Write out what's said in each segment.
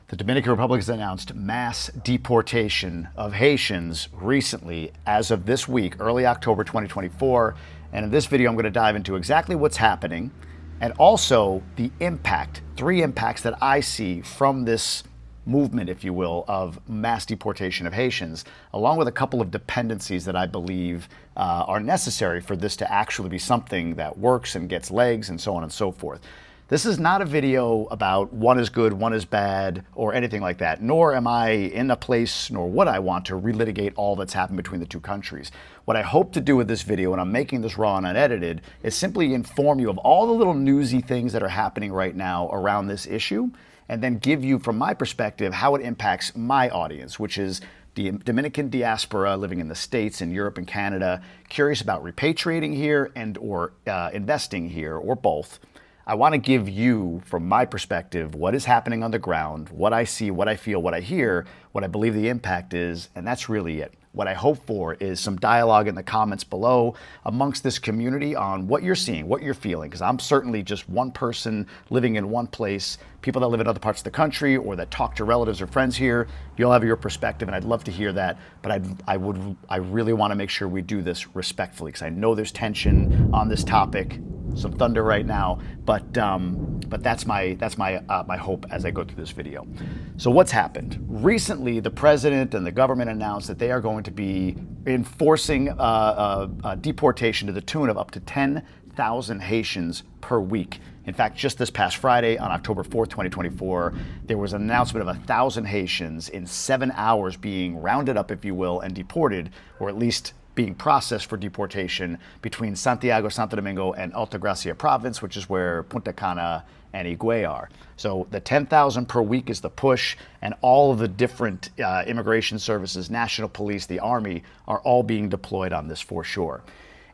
The Dominican Republic has announced mass deportation of Haitians recently, as of this week, early October 2024. And in this video, I'm going to dive into exactly what's happening and also the impact, three impacts that I see from this movement, if you will, of mass deportation of Haitians, along with a couple of dependencies that I believe are necessary for this to actually be something that works and gets legs and so on and so forth. This is not a video about one is good, one is bad, or anything like that, nor am I in a place, nor would I want to relitigate all that's happened between the two countries. What I hope to do with this video, and I'm making this raw and unedited, is simply inform you of all the little newsy things that are happening right now around this issue, and then give you, from my perspective, how it impacts my audience, which is the Dominican diaspora living in the States and Europe and Canada, curious about repatriating here and or investing here, or both. I want to give you, from my perspective, what is happening on the ground, what I see, what I feel, what I hear, what I believe the impact is, and that's really it. What I hope for is some dialogue in the comments below amongst this community on what you're seeing, what you're feeling, because I'm certainly just one person living in one place. People that live in other parts of the country or that talk to relatives or friends here, you'll have your perspective, and I'd love to hear that. But I really want to make sure we do this respectfully, because I know there's tension on this topic, some thunder right now, but that's my hope as I go through this video. So what's happened? Recently, the president and the government announced that they are going to be enforcing deportation to the tune of up to 10,000 Haitians per week. In fact, just this past Friday, on October 4th, 2024, there was an announcement of 1,000 Haitians in 7 hours being rounded up, if you will, and deported, or at least being processed for deportation between Santiago, Santo Domingo, and Altagracia province, which is where Punta Cana and Higüey are. So the 10,000 per week is the push, and all of the different immigration services, national police, the army, are all being deployed on this for sure.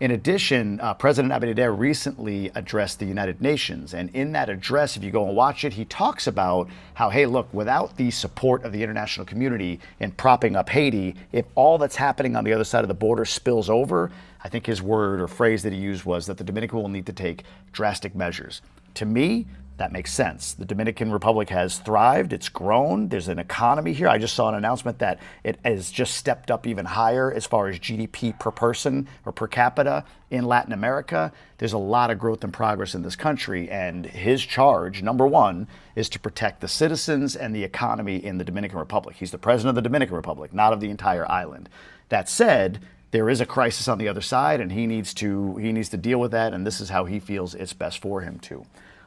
In addition, President Abinader recently addressed the United Nations, and in that address, if you go and watch it, he talks about how, hey, look, without the support of the international community in propping up Haiti, if all that's happening on the other side of the border spills over, I think his word or phrase that he used was that the Dominican will need to take drastic measures. To me, that makes sense. The Dominican Republic has thrived, it's grown, there's an economy here. I just saw an announcement that it has just stepped up even higher as far as GDP per person or per capita in Latin America. There's a lot of growth and progress in this country, and his charge, number one, is to protect the citizens and the economy in the Dominican Republic. He's the president of the Dominican Republic, not of the entire island. That said, there is a crisis on the other side, and he needs to deal with that, and this is how he feels it's best for him to.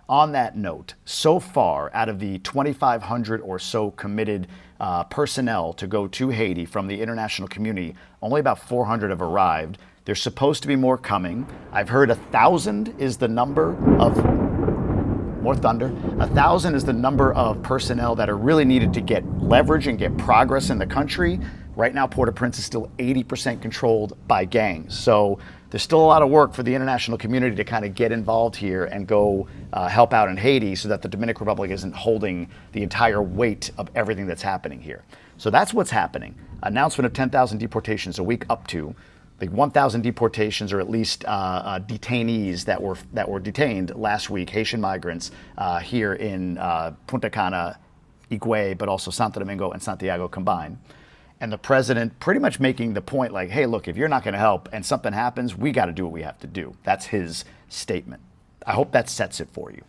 On that note, so far, out of the 2,500 or so committed personnel to go to Haiti from the international community, only about 400 have arrived. There's supposed to be more coming. I've heard 1,000 is the number of, more thunder, 1,000 is the number of personnel that are really needed to get leverage and get progress in the country. Right now, Port-au-Prince is still 80% controlled by gangs. So there's still a lot of work for the international community to kind of get involved here and go help out in Haiti so that the Dominican Republic isn't holding the entire weight of everything that's happening here. So that's what's happening. Announcement of 10,000 deportations a week up to. The 1,000 deportations, or at least detainees that were detained last week, Haitian migrants here in Punta Cana, Higüey, but also Santo Domingo and Santiago combined. And the president pretty much making the point like, hey, look, if you're not going to help and something happens, we got to do what we have to do. That's his statement. I hope that sets it for you.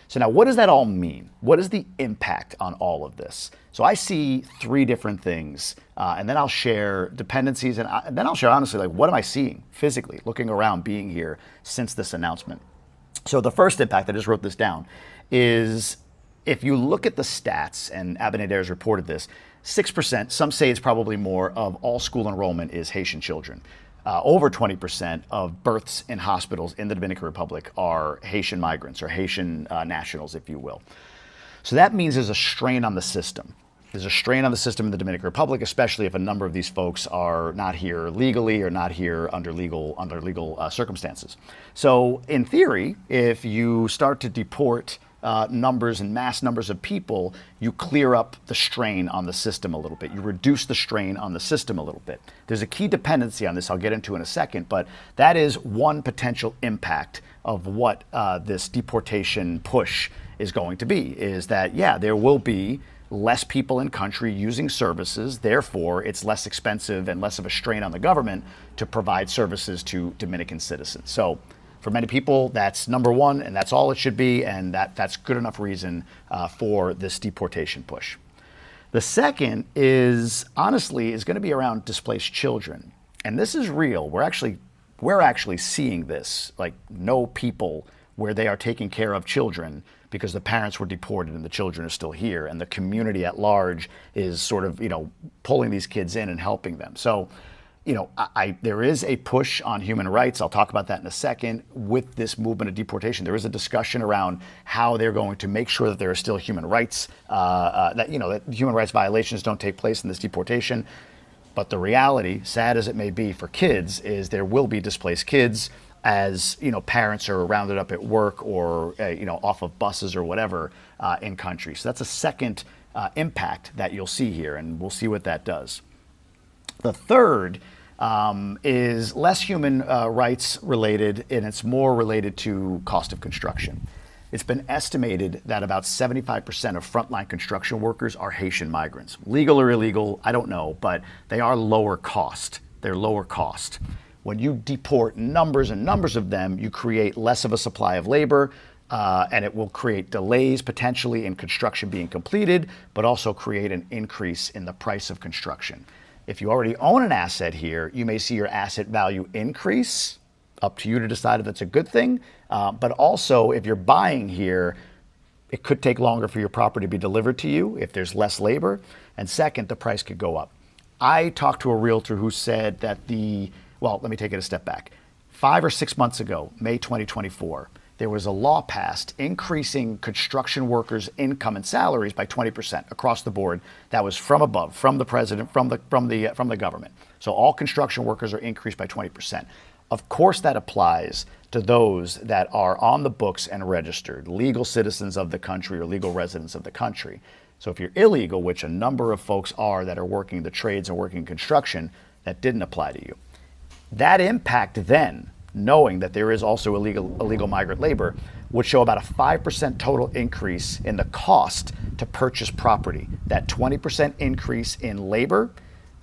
So now, what does that all mean? What is the impact on all of this? So I see three different things, and then I'll share dependencies, and then I'll share honestly, like, what am I seeing physically, looking around, being here since this announcement? So the first impact, I just wrote this down, is if you look at the stats, and Abinader's reported this, 6%, some say it's probably more, of all school enrollment is Haitian children. Over 20% of births in hospitals in the Dominican Republic are Haitian migrants or Haitian nationals, if you will. So that means there's a strain on the system. There's a strain on the system in the Dominican Republic, especially if a number of these folks are not here legally or not here under legal circumstances. So in theory, if you start to deport numbers and mass numbers of people, you clear up the strain on the system a little bit. You reduce the strain on the system a little bit. There's a key dependency on this I'll get into in a second, but that is one potential impact of what this deportation push is going to be, is that, yeah, there will be less people in country using services. Therefore, it's less expensive and less of a strain on the government to provide services to Dominican citizens. So for many people, that's number one, and that's all it should be, and that's good enough reason for this deportation push. The second is, honestly, is going to be around displaced children. And this is real. We're actually seeing this, like no people where they are taking care of children because the parents were deported and the children are still here, and the community at large is sort of, pulling these kids in and helping them. So, there is a push on human rights. I'll talk about that in a second. With this movement of deportation, there is a discussion around how they're going to make sure that there are still human rights, that human rights violations don't take place in this deportation. But the reality, sad as it may be for kids, is there will be displaced kids as parents are rounded up at work or off of buses or whatever in country. So that's a second impact that you'll see here, and we'll see what that does. The third is less human rights related, and it's more related to cost of construction. It's been estimated that about 75% of frontline construction workers are Haitian migrants. Legal or illegal, I don't know, but they are lower cost. They're lower cost. When you deport numbers and numbers of them, you create less of a supply of labor, and it will create delays potentially in construction being completed, but also create an increase in the price of construction. If you already own an asset here, you may see your asset value increase. Up to you to decide if that's a good thing. But also, if you're buying here, it could take longer for your property to be delivered to you if there's less labor. And second, the price could go up. I talked to a realtor who said that let me take it a step back. 5 or 6 months ago, May 2024, there was a law passed increasing construction workers' income and salaries by 20% across the board. That was from above, from the president, from the government. So all construction workers are increased by 20%. Of course, that applies to those that are on the books and registered, legal citizens of the country or legal residents of the country. So if you're illegal, which a number of folks are that are working the trades and working construction, that didn't apply to you. That impact then, knowing that there is also illegal migrant labor, would show about a 5% total increase in the cost to purchase property. That 20% increase in labor,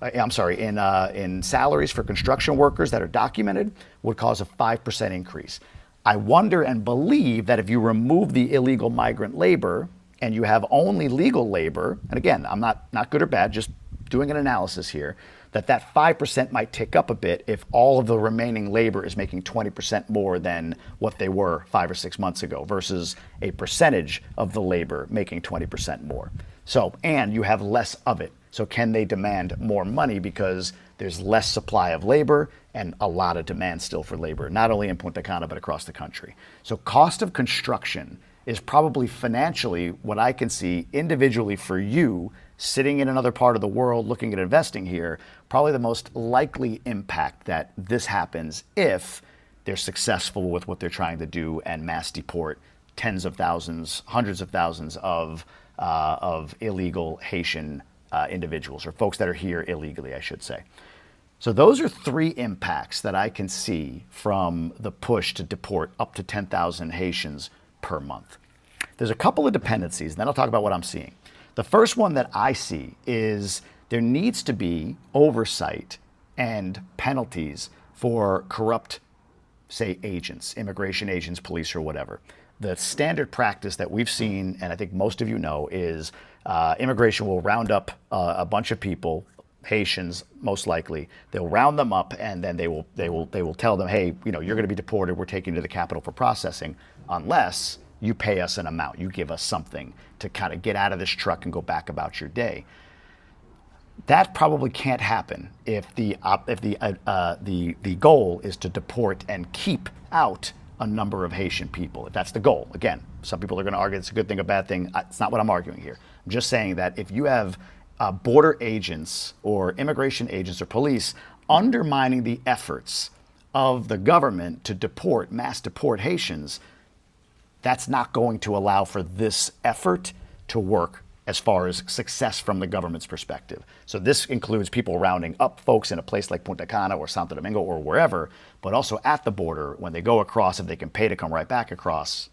in salaries for construction workers that are documented would cause a 5% increase. I wonder and believe that if you remove the illegal migrant labor and you have only legal labor, and again, I'm not good or bad, just doing an analysis here, that 5% might tick up a bit if all of the remaining labor is making 20% more than what they were 5 or 6 months ago versus a percentage of the labor making 20% more. So, and you have less of it. So can they demand more money because there's less supply of labor and a lot of demand still for labor, not only in Punta Cana, but across the country. So cost of construction is probably financially what I can see individually for you sitting in another part of the world looking at investing here, probably the most likely impact that this happens if they're successful with what they're trying to do and mass deport tens of thousands, hundreds of thousands of illegal Haitian individuals, or folks that are here illegally, I should say. So those are 3 impacts that I can see from the push to deport up to 10,000 Haitians per month. There's a couple of dependencies, and then I'll talk about what I'm seeing. The first one that I see is there needs to be oversight and penalties for corrupt, say, agents, immigration agents, police, or whatever. The standard practice that we've seen, and I think most of you know, is immigration will round up a bunch of people, Haitians most likely. They'll round them up, and then they will tell them, hey, you're going to be deported. We're taking you to the capital for processing, unless you pay us an amount. You give us something to kind of get out of this truck and go back about your day. That probably can't happen if the goal is to deport and keep out a number of Haitian people. If that's the goal, again, some people are going to argue it's a good thing, a bad thing. It's not what I'm arguing here. I'm just saying that if you have border agents or immigration agents or police undermining the efforts of the government to deport, mass deport Haitians, that's not going to allow for this effort to work as far as success from the government's perspective. So this includes people rounding up folks in a place like Punta Cana or Santo Domingo or wherever, but also at the border when they go across, if they can pay to come right back across.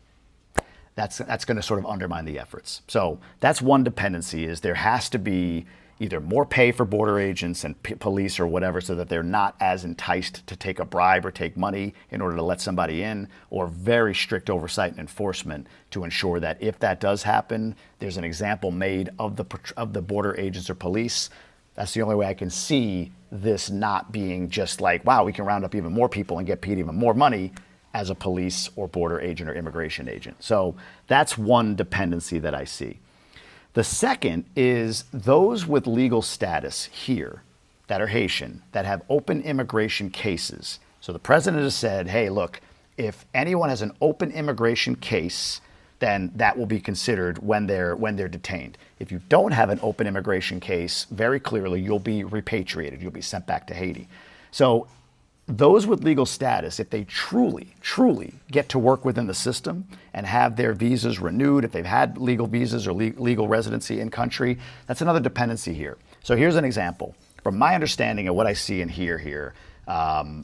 that's going to sort of undermine the efforts. So that's one dependency, is there has to be either more pay for border agents and police or whatever, so that they're not as enticed to take a bribe or take money in order to let somebody in, or very strict oversight and enforcement to ensure that if that does happen, there's an example made of the border agents or police. That's the only way I can see this not being just like, wow, we can round up even more people and get paid even more money as a police or border agent or immigration agent. So that's one dependency that I see. The second is those with legal status here that are Haitian, that have open immigration cases. So the president has said, hey, look, if anyone has an open immigration case, then that will be considered when they're detained. If you don't have an open immigration case, very clearly you'll be repatriated. You'll be sent back to Haiti. So those with legal status, if they truly get to work within the system and have their visas renewed, if they've had legal visas or legal residency in country, that's another dependency here. So here's an example. From my understanding of what I see and hear here,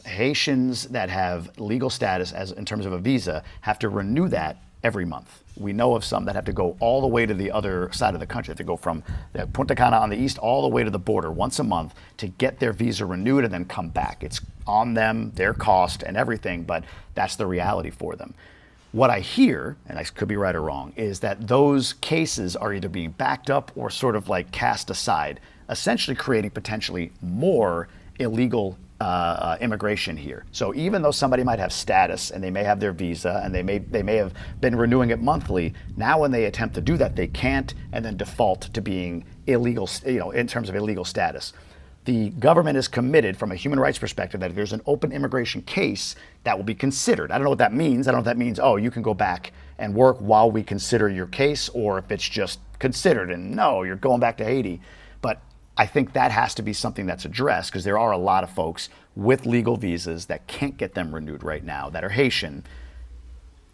Haitians that have legal status as in terms of a visa have to renew that every month. We know of some that have to go all the way to the other side of the country. They have to go from Punta Cana on the east all the way to the border once a month to get their visa renewed and then come back. It's on them, their cost and everything, but that's the reality for them. What I hear, and I could be right or wrong, is that those cases are either being backed up or sort of like cast aside, essentially creating potentially more illegal immigration here. So even though somebody might have status and they may have their visa and they may have been renewing it monthly, now when they attempt to do that, they can't, and then default to being illegal, in terms of illegal status. The government is committed from a human rights perspective that if there's an open immigration case, that will be considered. I don't know what that means. I don't know if that means, oh, you can go back and work while we consider your case, or if it's just considered and no, you're going back to Haiti. But I think that has to be something that's addressed, because there are a lot of folks with legal visas that can't get them renewed right now that are Haitian.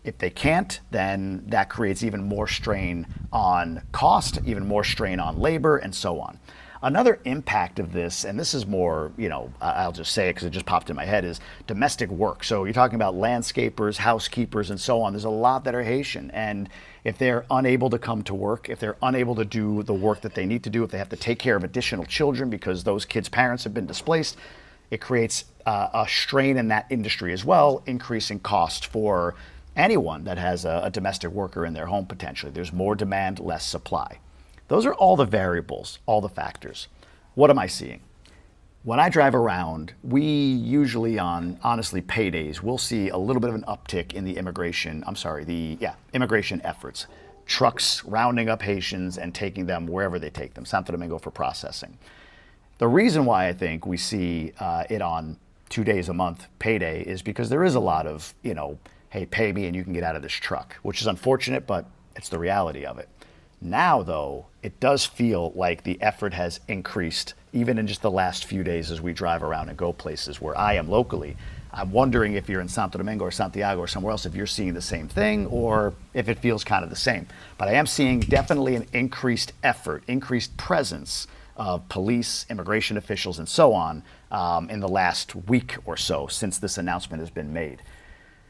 If they can't, then that creates even more strain on cost, even more strain on labor, and so on. Another impact of this, and this is more, I'll just say it because it just popped in my head, is domestic work. So you're talking about landscapers, housekeepers, and so on. There's a lot that are Haitian. And if they're unable to come to work, if they're unable to do the work that they need to do, if they have to take care of additional children because those kids' parents have been displaced, it creates a strain in that industry as well, increasing cost for anyone that has a domestic worker in their home potentially. There's more demand, less supply. Those are all the variables, all the factors. What am I seeing? When I drive around, we usually on, honestly, paydays, we'll see a little bit of an uptick in the immigration efforts. Trucks rounding up Haitians and taking them wherever they take them, Santo Domingo for processing. The reason why I think we see it on 2 days a month payday is because there is a lot of, hey, pay me and you can get out of this truck, which is unfortunate, but it's the reality of it. Now, though, it does feel like the effort has increased, even in just the last few days as we drive around and go places where I am locally. I'm wondering if you're in Santo Domingo or Santiago or somewhere else, if you're seeing the same thing or if it feels kind of the same. But I am seeing definitely an increased effort, increased presence of police, immigration officials, and so on in the last week or so since this announcement has been made.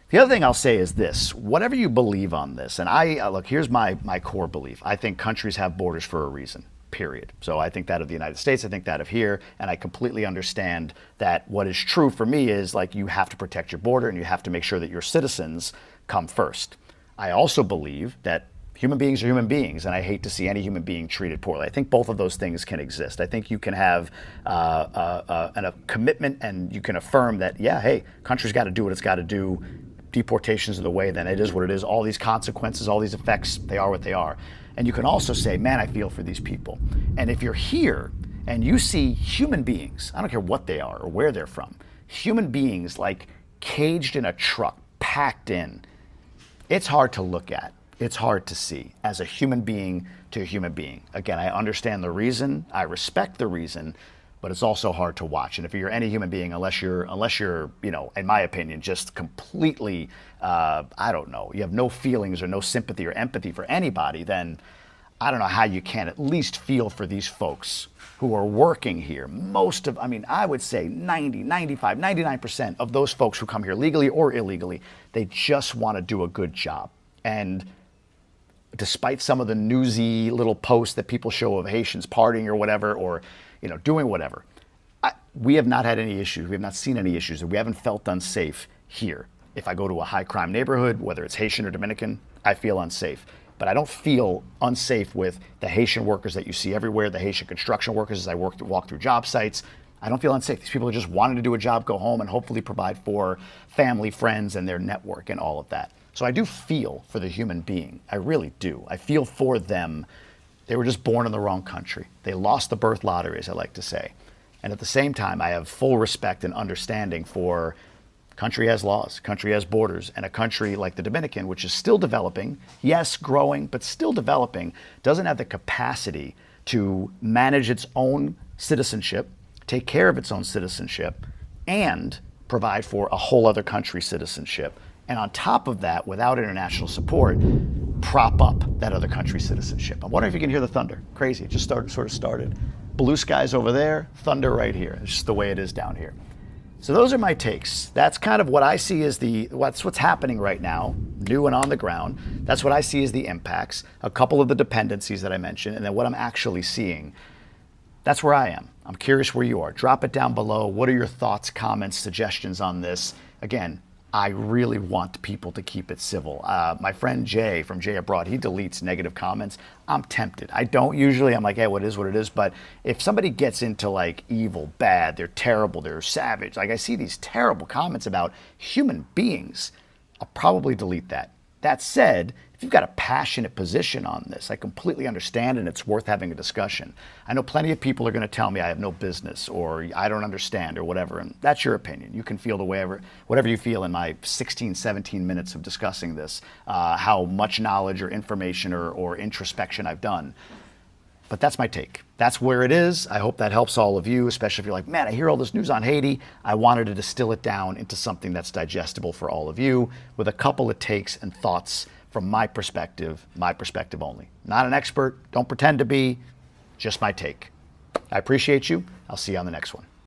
The other thing I'll say is this: whatever you believe on this, and look, here's my core belief. I think countries have borders for a reason, period. So I think that of the United States, I think that of here, and I completely understand that what is true for me is like you have to protect your border and you have to make sure that your citizens come first. I also believe that human beings are human beings, and I hate to see any human being treated poorly. I think both of those things can exist. I think you can have a commitment and you can affirm that, yeah, hey, country's got to do what it's got to do. Deportations are the way, then it is what it is. All these consequences, all these effects, they are what they are. And you can also say, man, I feel for these people. And if you're here and you see human beings, I don't care what they are or where they're from, human beings like caged in a truck, packed in, it's hard to look at. It's hard to see as a human being to a human being. Again, I understand the reason, I respect the reason, but it's also hard to watch. And if you're any human being, unless you're, in my opinion, just completely, I don't know, you have no feelings or no sympathy or empathy for anybody, then I don't know how you can at least feel for these folks who are working here. I would say 90, 95, 99% of those folks who come here legally or illegally, they just want to do a good job. And despite some of the newsy little posts that people show of Haitians partying or whatever, or doing whatever, we have not had any issues. We have not seen any issues. We haven't felt unsafe here. If I go to a high crime neighborhood, whether it's Haitian or Dominican, I feel unsafe. But I don't feel unsafe with the Haitian workers that you see everywhere, the Haitian construction workers as I walk through job sites. I don't feel unsafe. These people are just wanting to do a job, go home, and hopefully provide for family, friends, and their network and all of that. So I do feel for the human being. I really do. I feel for them. They were just born in the wrong country. They lost the birth lottery, as I like to say. And at the same time, I have full respect and understanding for country has laws, country has borders, and a country like the Dominican, which is still developing, yes, growing, but still developing, doesn't have the capacity to manage its own citizenship, take care of its own citizenship, and provide for a whole other country's citizenship. And on top of that, without international support, prop up that other country's citizenship. I'm wondering if you can hear the thunder. Crazy, it just sort of started. Blue skies over there, thunder right here. It's just the way it is down here. So those are my takes. That's kind of what I see as what's happening right now, new and on the ground. That's what I see as the impacts, a couple of the dependencies that I mentioned, and then what I'm actually seeing. That's where I am. I'm curious where you are. Drop it down below. What are your thoughts, comments, suggestions on this? Again, I really want people to keep it civil. My friend Jay from Jay Abroad, he deletes negative comments. I'm tempted. I don't usually. I'm like, hey, what it is. But if somebody gets into like evil, bad, they're terrible, they're savage, like I see these terrible comments about human beings, I'll probably delete that. That said, if you've got a passionate position on this, I completely understand and it's worth having a discussion. I know plenty of people are going to tell me I have no business or I don't understand or whatever, and that's your opinion. You can feel whatever you feel in my 16, 17 minutes of discussing this, how much knowledge or information or introspection I've done. But that's my take. That's where it is. I hope that helps all of you, especially if you're like, man, I hear all this news on Haiti. I wanted to distill it down into something that's digestible for all of you with a couple of takes and thoughts from my perspective only. Not an expert, don't pretend to be, just my take. I appreciate you. I'll see you on the next one.